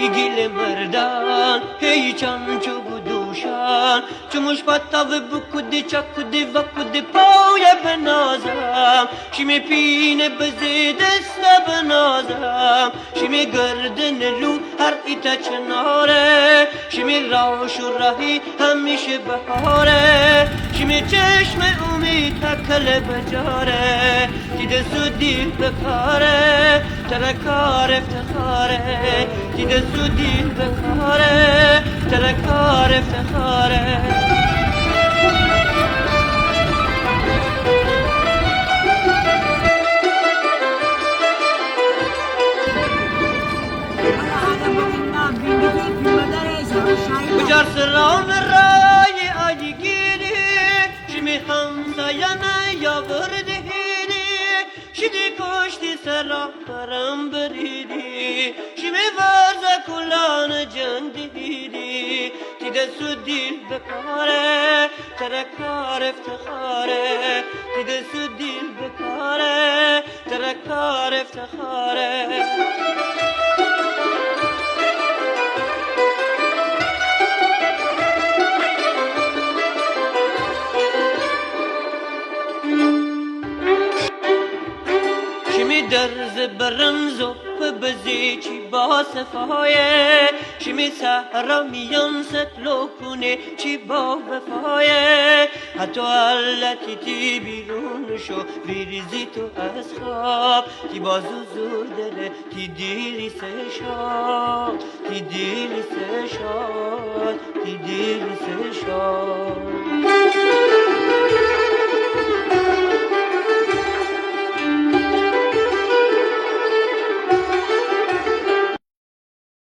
گیل مردان هی چان چو بدوشان چو مشبتا و بکده چکده و کده پای بنازم شیمی پینه بزید است بنازم شیمی گردن رو هر ایتا چناره شیمی راش و راهی همیشه بهاره شیمی چشم امید تکل بجاره کی دست و دیل بکاره ترکار افتخاره کی دست و دیل بکاره ترکار افتخاره بجار سران رای آجگیری شمی همسایانه یا بردهیری شدی کشتی سران برم بریدی شمی ورزه کلان جندیدی تی دست و دیل بکاره ترکار افتخاره تی دست و دیل بکاره ترکار افتخاره شمی درز برنز و بزی چی با صفایه شمی سهرا میان ستلو کنه چی با وفایه حتی علتی تی بیرون شو بریزی تو از خواب تی بازو زور دله تی دیری سه شاد تی دیری سه شاد تی دیری سه شاد